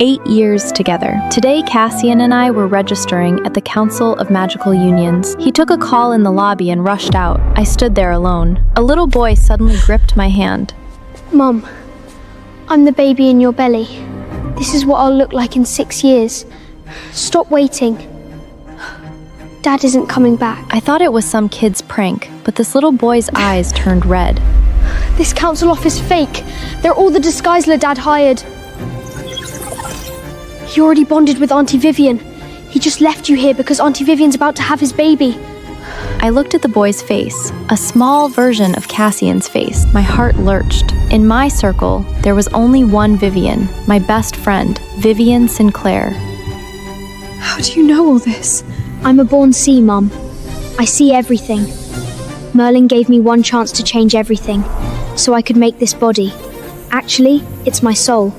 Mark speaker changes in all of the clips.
Speaker 1: 8 years together. Today, Cassian and I were registering at the Council of Magical Unions. He took a call in the lobby and rushed out. I stood there alone. A little boy suddenly gripped my hand.
Speaker 2: Mom, I'm the baby in your belly. This is what I'll look like in 6 years. Stop waiting. Dad isn't coming back.
Speaker 1: I thought it was some kid's prank, but this little boy's eyes turned red.
Speaker 2: This council office fake. They're all the disguiser Dad hired. He already bonded with Auntie Vivian. He just left you here because Auntie Vivian's about to have his baby.
Speaker 1: I looked at the boy's face, a small version of Cassian's face. My heart lurched. In my circle, there was only one Vivian, my best friend, Vivian Sinclair.
Speaker 3: How do you know all this?
Speaker 2: I'm a born Seer, Mum. I see everything. Merlin gave me one chance to change everything, so I could make this body. Actually, it's my soul.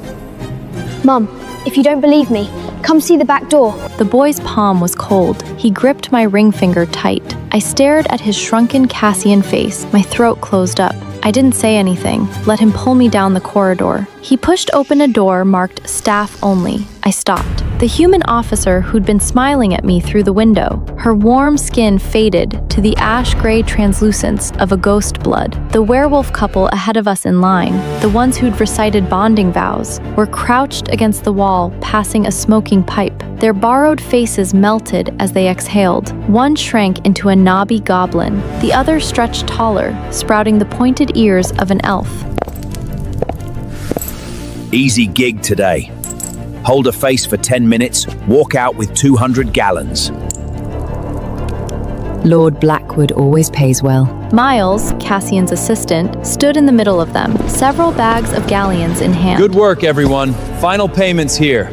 Speaker 2: Mum, if you don't believe me, come see the back door.
Speaker 1: The boy's palm was cold. He gripped my ring finger tight. I stared at his shrunken Cassian face. My throat closed up. I didn't say anything, let him pull me down the corridor. He pushed open a door marked staff only. I stopped. The human officer who'd been smiling at me through the window, her warm skin faded to the ash-gray translucence of a ghost blood. The werewolf couple ahead of us in line, the ones who'd recited bonding vows, were crouched against the wall, passing a smoking pipe. Their borrowed faces melted as they exhaled. One shrank into a knobby goblin. The other stretched taller, sprouting the pointed ears of an elf.
Speaker 4: Easy gig today. Hold a face for 10 minutes, walk out with 200 gallons.
Speaker 5: Lord Blackwood always pays well.
Speaker 1: Miles, Cassian's assistant, stood in the middle of them, several bags of galleons in hand.
Speaker 6: Good work, everyone. Final payments here.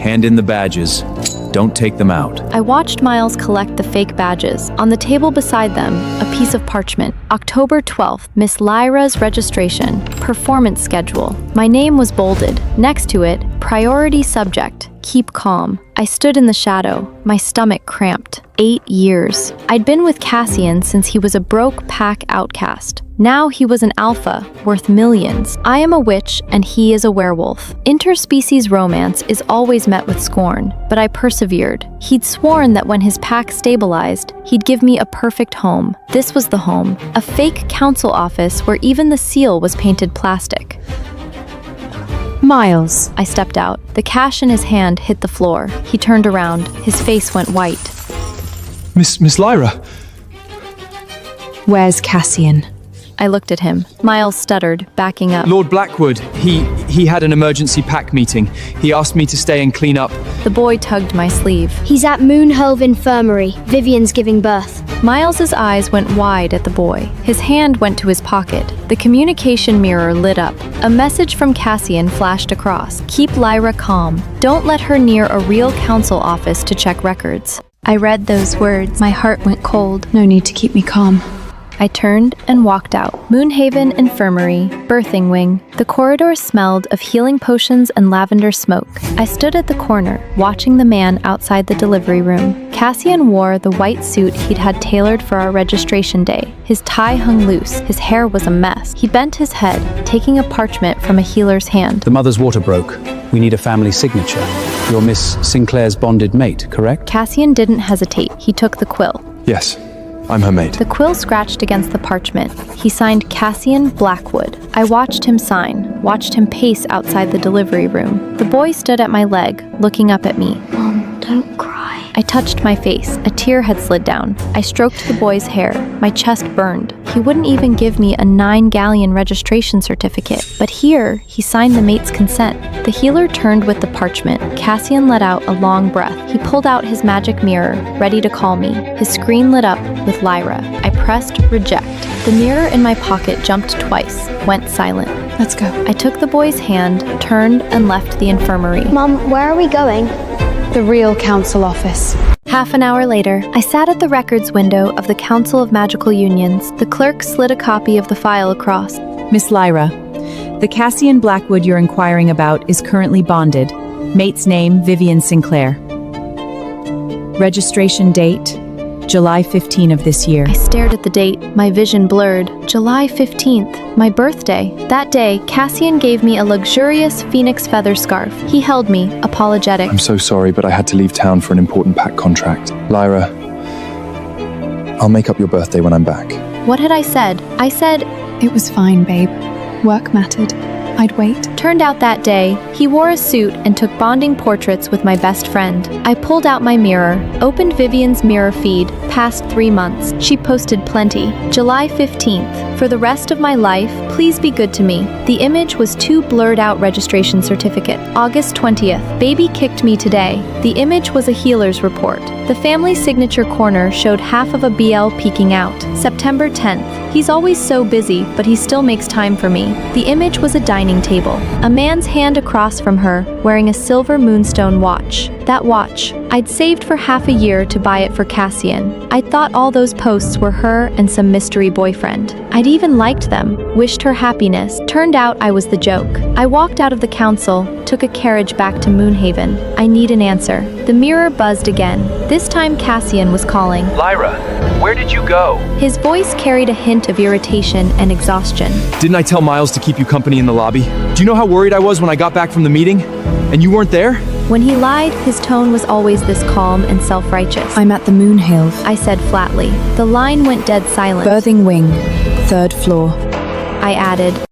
Speaker 4: Hand in the badges. Don't take them out.
Speaker 1: I watched Miles collect the fake badges. On the table beside them, a piece of parchment. October 12th, Miss Lyra's registration, performance schedule. My name was bolded. Next to it, priority subject, keep calm. I stood in the shadow, my stomach cramped. 8 years. I'd been with Cassian since he was a broke pack outcast. Now he was an alpha, worth millions. I am a witch and he is a werewolf. Interspecies romance is always met with scorn, but I persevered. He'd sworn that when his pack stabilized, he'd give me a perfect home. This was the home, a fake council office where even the seal was painted plastic.
Speaker 5: Miles.
Speaker 1: I stepped out. The cash in his hand hit the floor. He turned around. His face went white.
Speaker 6: Miss Lyra.
Speaker 5: Where's Cassian?
Speaker 1: I looked at him. Miles stuttered, backing up.
Speaker 6: Lord Blackwood, he had an emergency pack meeting. He asked me to stay and clean up.
Speaker 1: The boy tugged my sleeve.
Speaker 2: He's at Moonhove Infirmary. Vivian's giving birth.
Speaker 1: Miles's eyes went wide at the boy. His hand went to his pocket. The communication mirror lit up. A message from Cassian flashed across. Keep Lyra calm. Don't let her near a real council office to check records. I read those words. My heart went cold.
Speaker 3: No need to keep me calm.
Speaker 1: I turned and walked out. Moonhaven Infirmary, birthing wing. The corridor smelled of healing potions and lavender smoke. I stood at the corner, watching the man outside the delivery room. Cassian wore the white suit he'd had tailored for our registration day. His tie hung loose. His hair was a mess. He bent his head, taking a parchment from a healer's hand.
Speaker 7: The mother's water broke. We need a family signature. You're Miss Sinclair's bonded mate, correct?
Speaker 1: Cassian didn't hesitate. He took the quill.
Speaker 6: Yes, I'm her mate.
Speaker 1: The quill scratched against the parchment. He signed Cassian Blackwood. I watched him sign, watched him pace outside the delivery room. The boy stood at my leg, looking up at me.
Speaker 2: Mom, don't cry.
Speaker 1: I touched my face. A tear had slid down. I stroked the boy's hair. My chest burned. He wouldn't even give me a 9-galleon registration certificate. But here, he signed the mate's consent. The healer turned with the parchment. Cassian let out a long breath. He pulled out his magic mirror, ready to call me. His screen lit up with Lyra. I pressed reject. The mirror in my pocket jumped twice, went silent.
Speaker 3: Let's go.
Speaker 1: I took the boy's hand, turned, and left the infirmary.
Speaker 2: Mum, where are we going?
Speaker 3: The real council office.
Speaker 1: Half an hour later, I sat at the records window of the Council of Magical Unions. The clerk slid a copy of the file across.
Speaker 5: Miss Lyra, the Cassian Blackwood you're inquiring about is currently bonded. Mate's name, Vivian Sinclair. Registration date, July 15 of this year.
Speaker 1: I stared at the date, my vision blurred. July 15th, my birthday. That day, Cassian gave me a luxurious phoenix feather scarf. He held me, apologetic.
Speaker 6: I'm so sorry, but I had to leave town for an important pack contract. Lyra, I'll make up your birthday when I'm back.
Speaker 1: What had I said? I said,
Speaker 3: It was fine, babe. Work mattered. I'd wait.
Speaker 1: Turned out that day, he wore a suit and took bonding portraits with my best friend. I pulled out my mirror, opened Vivian's mirror feed, past 3 months. She posted plenty. July 15th. For the rest of my life, please be good to me. The image was 2 blurred out registration certificate. August 20th. Baby kicked me today. The image was a healer's report. The family signature corner showed half of a BL peeking out. September 10th. He's always so busy, but he still makes time for me. The image was a dining table. A man's hand across from her, wearing a silver moonstone watch. That watch, I'd saved for half a year to buy it for Cassian. I thought all those posts were her and some mystery boyfriend. I'd even liked them, wished her happiness. Turned out I was the joke. I walked out of the council, took a carriage back to Moonhaven. I need an answer. The mirror buzzed again. This time Cassian was calling.
Speaker 4: Lyra, where did you go?
Speaker 1: His voice carried a hint of irritation and exhaustion.
Speaker 6: Didn't I tell Miles to keep you company in the lobby? Do you know how worried I was when I got back from the meeting? And you weren't there?
Speaker 1: When he lied, his tone was always this calm and self-righteous.
Speaker 5: I'm at the Moonhill.
Speaker 1: I said flatly. The line went dead silent.
Speaker 5: Birthing wing, 3rd floor.
Speaker 1: I added.